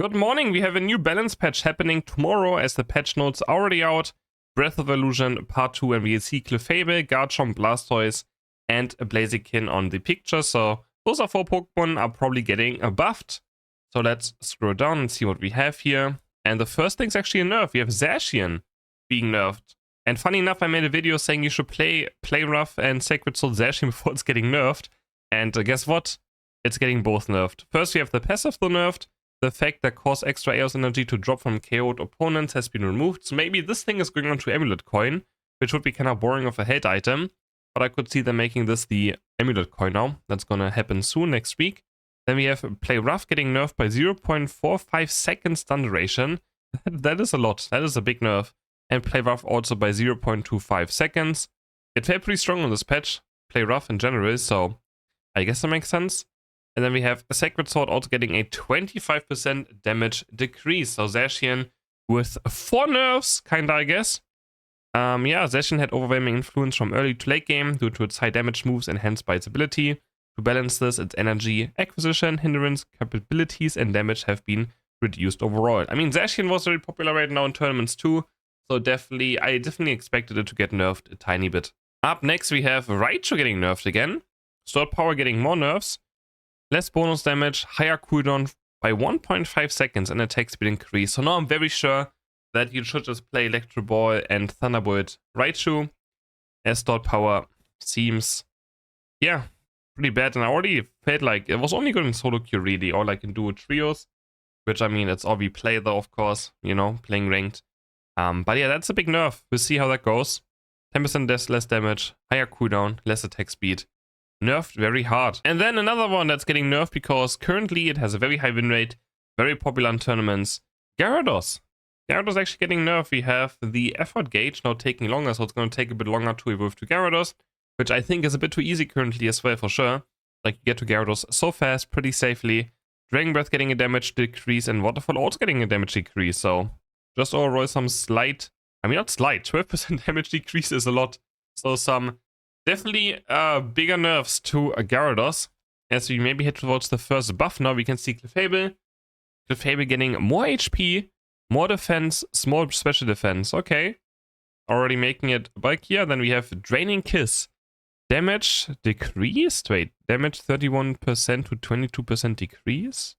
Good morning, we have a new balance patch happening tomorrow as the patch notes are already out. Breath of Illusion Part 2 and we see ClisHeroes, Garchomp, Blastoise and a Blaziken on the picture. So those are 4 Pokemon are probably getting buffed. So let's scroll down and see what we have here. And the first thing's actually a nerf. We have Zacian being nerfed. And funny enough, I made a video saying you should play Rough and Sacred Soul Zacian before it's getting nerfed. And guess what? It's getting both nerfed. First we have the passive though nerfed. The effect that caused extra Chaos energy to drop from KO'd opponents has been removed. So maybe this thing is going on to Amulet Coin, which would be kind of boring of a hate item. But I could see them making this the Amulet Coin now. That's gonna happen soon next week. Then we have Play Rough getting nerfed by 0.45 seconds stun duration. That is a lot. That is a big nerf. And Play Rough also by 0.25 seconds. It felt pretty strong on this patch. Play Rough in general, so I guess that makes sense. And then we have a Sacred Sword also getting a 25% damage decrease. So Zacian with 4 nerfs, kinda, I guess. Yeah, Zacian had overwhelming influence from early to late game due to its high damage moves enhanced by its ability. To balance this, its energy acquisition, hindrance, capabilities, and damage have been reduced overall. I mean, Zacian was very popular right now in tournaments too. So I definitely expected it to get nerfed a tiny bit. Up next, we have Raichu getting nerfed again. Sword Power getting more nerfs. Less bonus damage, higher cooldown by 1.5 seconds, and attack speed increase. So now I'm very sure that you should just play Electro Ball and Thunderbolt Raichu, as Sword Power seems, yeah, pretty bad. And I already felt like it was only good in solo queue really, or like in duo trios, which I mean, it's all we play though, of course, you know, playing ranked. But yeah, that's a big nerf. We'll see how that goes. 10% less damage, higher cooldown, less attack speed. Nerfed very hard. And then another one that's getting nerfed because currently it has a very high win rate, very popular in tournaments. Gyarados. Gyarados actually getting nerfed. We have the effort gauge now taking longer, so it's going to take a bit longer to evolve to Gyarados, which I think is a bit too easy currently as well, for sure. Like, you get to Gyarados so fast, pretty safely. Dragon Breath getting a damage decrease, and Waterfall also getting a damage decrease, so just overall some slight, I mean not slight, 12% damage decrease is a lot. So some definitely bigger nerfs to Gyarados. As we maybe head towards the first buff now, we can see ClisHeroes. ClisHeroes getting more HP, more defense, small special defense. Okay. Already making it bulkier. Then we have Draining Kiss. Damage decreased? Wait, damage 31% to 22% decrease?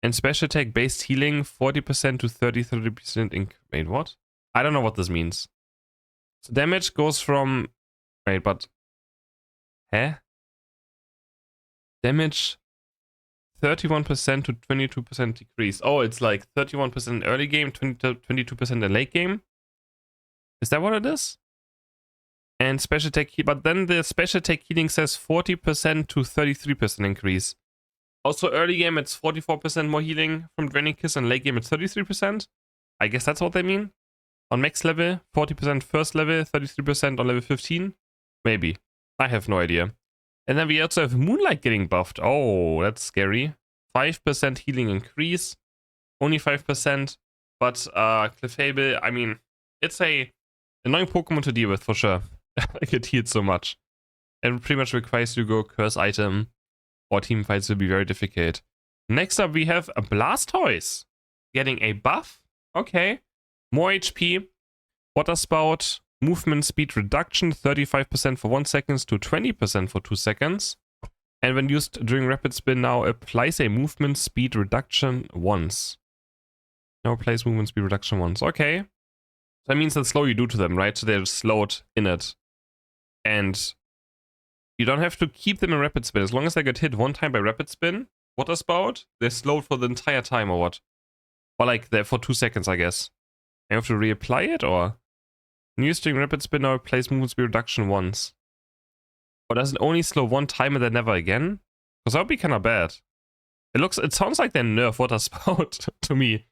And special attack based healing 40% to 30% increase. Wait, what? I don't know what this means. So damage goes from... Wait, but... Huh? Damage 31% to 22% decrease. Oh, it's like 31% early game, 22% in late game? Is that what it is? And special attack... But then the special attack healing says 40% to 33% increase. Also early game it's 44% more healing from Draining Kiss, and late game it's 33%. I guess that's what they mean. On max level, 40% first level, 33% on level 15. Maybe. I have no idea. And then we also have Moonlight getting buffed. Oh, that's scary. 5% healing increase. Only 5%. But ClisHeroes, I mean, it's a annoying Pokemon to deal with for sure. I get healed so much. And pretty much requires you to go curse item, or team fights will be very difficult. Next up we have a Blastoise getting a buff. Okay. More HP. Water Spout. Movement speed reduction, 35% for 1 second to 20% for 2 seconds. And when used during rapid spin now applies a movement speed reduction once. Now applies movement speed reduction once. Okay. So that means that's slow you do to them, right? So they're slowed in it. And you don't have to keep them in rapid spin. As long as they get hit one time by rapid spin, Water Spout, they're slowed for the entire time or what? Or like they're for 2 seconds, I guess. You have to reapply it, or? New string rapid spin now plays movement speed reduction once. Or does it only slow one time and then never again? Because that would be kind of bad. It sounds like they nerf Water Spout to me.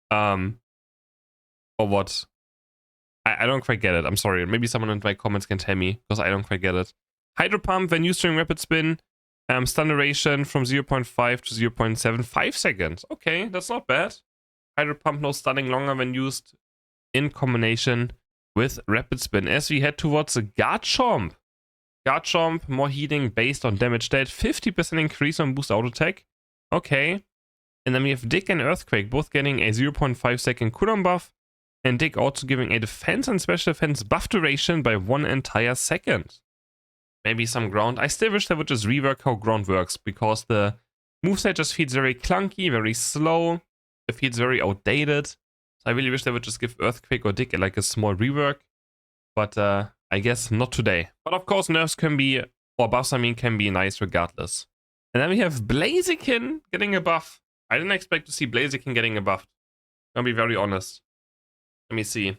Or what? I don't quite get it. I'm sorry. Maybe someone in my comments can tell me, because I don't quite get it. Hydro Pump when used during rapid spin. Stun duration from 0.5 to 0.75 seconds. Okay, that's not bad. Hydro Pump no stunning longer when used in combination with rapid spin. As we head towards the Garchomp. Garchomp, more healing based on damage dealt. 50% increase on boost auto attack. Okay. And then we have Dig and Earthquake, both getting a 0.5 second cooldown buff. And Dig also giving a defense and special defense buff duration by 1 entire second. Maybe some ground. I still wish they would just rework how ground works, because the moveset just feels very clunky, very slow. It feels very outdated. So I really wish they would just give Earthquake or Dig like a small rework. But I guess not today. But of course nerfs can be, or buffs I mean, can be nice regardless. And then we have Blaziken getting a buff. I didn't expect to see Blaziken getting a buff. I'll be very honest. Let me see.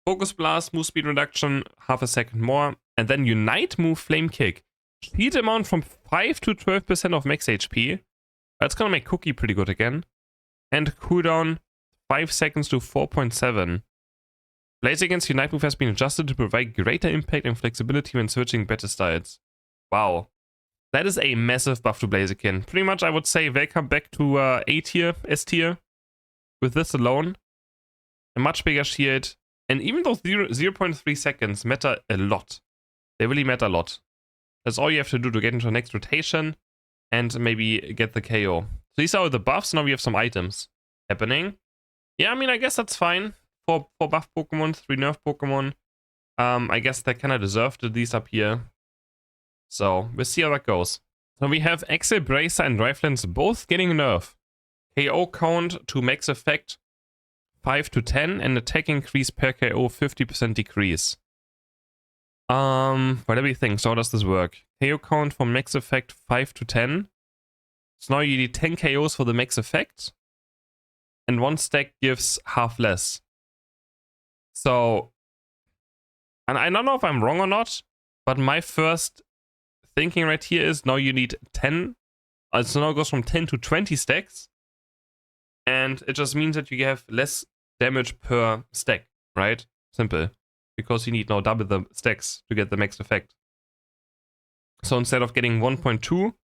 Focus Blast, move speed reduction, half a second more. And then Unite move, Flame Kick. Speed amount from 5 to 12% of max HP. That's gonna make Cookie pretty good again. And cooldown 5 seconds to 4.7. Blaziken's Unite move has been adjusted to provide greater impact and flexibility when switching battle styles. Wow. That is a massive buff to Blaziken. Pretty much I would say welcome back to A tier, S tier. With this alone. A much bigger shield. And even those 0.3 seconds matter a lot. They really matter a lot. That's all you have to do to get into the next rotation. And maybe get the KO. So these are all the buffs. Now we have some items happening. Yeah, I mean, I guess that's fine. 4 buff Pokemon, 3 nerf Pokemon. I guess they kind of deserve these up here. So, we'll see how that goes. So we have Axel Bracer and Riflens both getting a nerf. KO count to max effect 5 to 10 and attack increase per KO 50% decrease. What do we think? So how does this work? KO count for max effect 5 to 10. So now you need 10 KOs for the max effect. And 1 stack gives half less. So, and I don't know if I'm wrong or not, but my first thinking right here is now you need 10. So now it goes from 10 to 20 stacks. And it just means that you have less damage per stack, right? Simple. Because you need now double the stacks to get the max effect. So instead of getting 1.2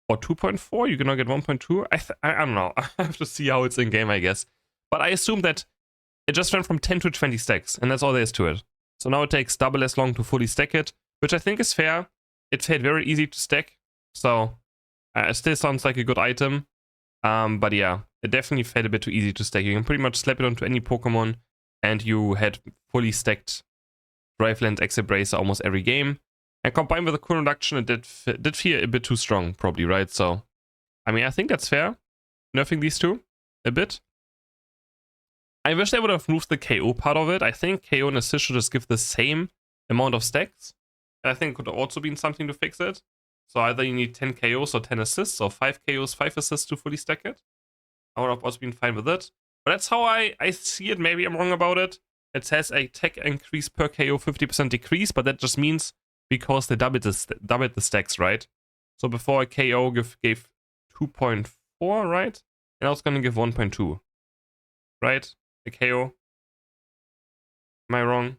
or 2.4, you can now get 1.2. I don't know. I have to see how it's in game, I guess. But I assume that it just went from 10 to 20 stacks, and that's all there is to it. So now it takes double as long to fully stack it, which I think is fair. It felt very easy to stack, so it still sounds like a good item. But yeah, it definitely felt a bit too easy to stack. You can pretty much slap it onto any Pokemon, and you had fully stacked Rifle Axel Bracer almost every game. And combined with the cooldown reduction, it did feel a bit too strong, probably, right? So, I mean, I think that's fair, nerfing these two a bit. I wish they would have moved the KO part of it. I think KO and assist should just give the same amount of stacks. I think it could have also been something to fix it. So either you need 10 KOs or 10 assists, or 5 KOs, 5 assists to fully stack it. I would have also been fine with it. But that's how I see it. Maybe I'm wrong about it. It says a attack increase per KO 50% decrease, but that just means because they doubled the stacks, right? So before a KO gave 2.4, right? And now it's going to give 1.2, right? A KO. Am I wrong?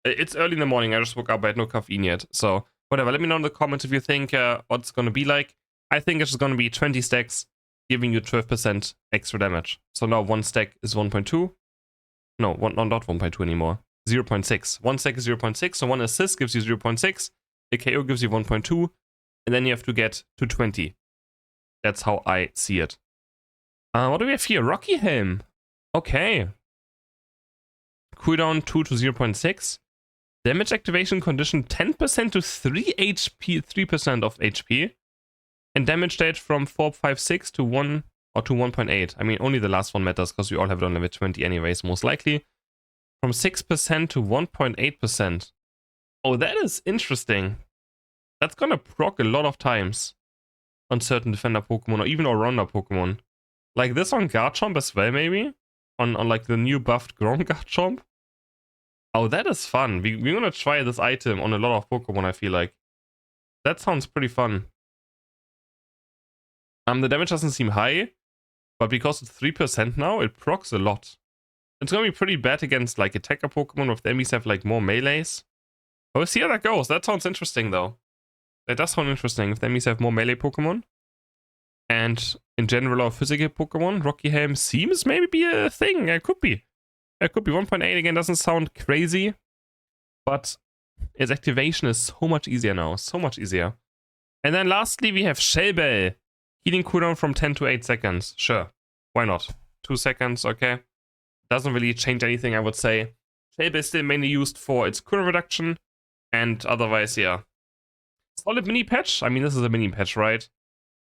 It's early in the morning. I just woke up. I had no caffeine yet. So whatever. Let me know in the comments if you think what it's going to be like. I think it's just going to be 20 stacks giving you 12% extra damage. So now 1 stack is 1.2. No, not 1.2 anymore. 0.6. 1 stack is 0.6. So 1 assist gives you 0.6. A KO gives you 1.2. And then you have to get to 20. That's how I see it. What do we have here? Rocky Helm. Okay. Cooldown 2 to 0.6. Damage activation condition 10% to 3 HP, 3% of HP. And damage stage from 4.56 to 1 or to 1.8. I mean, only the last one matters because we all have it on level 20 anyways, most likely. From 6% to 1.8%. Oh, that is interesting. That's gonna proc a lot of times on certain defender Pokemon or even all-rounder Pokemon. Like this on Garchomp as well, maybe? On like the new buffed ground Garchomp. Oh, that is fun. We're gonna try this item on a lot of Pokemon, I feel like. That sounds pretty fun. The damage doesn't seem high, but because it's 3% now, it procs a lot. It's gonna be pretty bad against like attacker Pokemon if the enemies have like more melees. We'll see how that goes. That sounds interesting though. That does sound interesting if the enemies have more melee Pokemon. And in general, our physical Pokemon, Rocky Helm seems maybe be a thing. It could be. It could be 1.8 again, doesn't sound crazy. But its activation is so much easier now. So much easier. And then lastly, we have Shellbell Healing cooldown from 10 to 8 seconds. Sure. Why not? 2 seconds, okay. Doesn't really change anything, I would say. Shape is still mainly used for its cooldown reduction. And otherwise, yeah. Solid mini patch? I mean, this is a mini patch, right?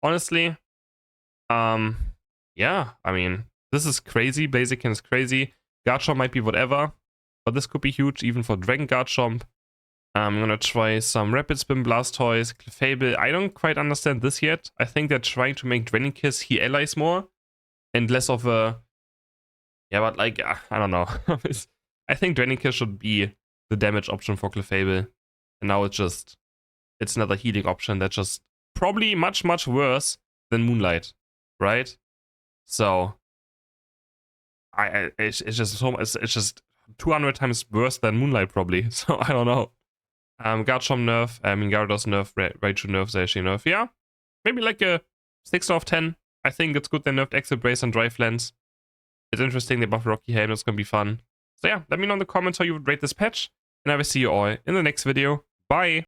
Honestly. Yeah, I mean, this is crazy. Blaziken is crazy. Garchomp might be whatever. But this could be huge, even for Dragon Garchomp. I'm gonna try some Rapid Spin Blastoise, Clefable. I don't quite understand this yet. I think they're trying to make Dragonkiss heal allies more. And less of a... Yeah, but like, I don't know. I think Dragonkiss should be the damage option for Clefable. And now it's another healing option that's just probably much, much worse than Moonlight. Right? So... it's just 200 times worse than Moonlight probably. So I don't know. Garchomp nerf, Gyarados nerf, Raichu nerf, Zayashi nerf. Yeah, maybe like a 6 out of 10. I think it's good they nerfed Exit Brace and Drive Lens. It's interesting they buff Rocky Helm, it's gonna be fun. So yeah, let me know in the comments how you would rate this patch, and I will see you all in the next video. Bye!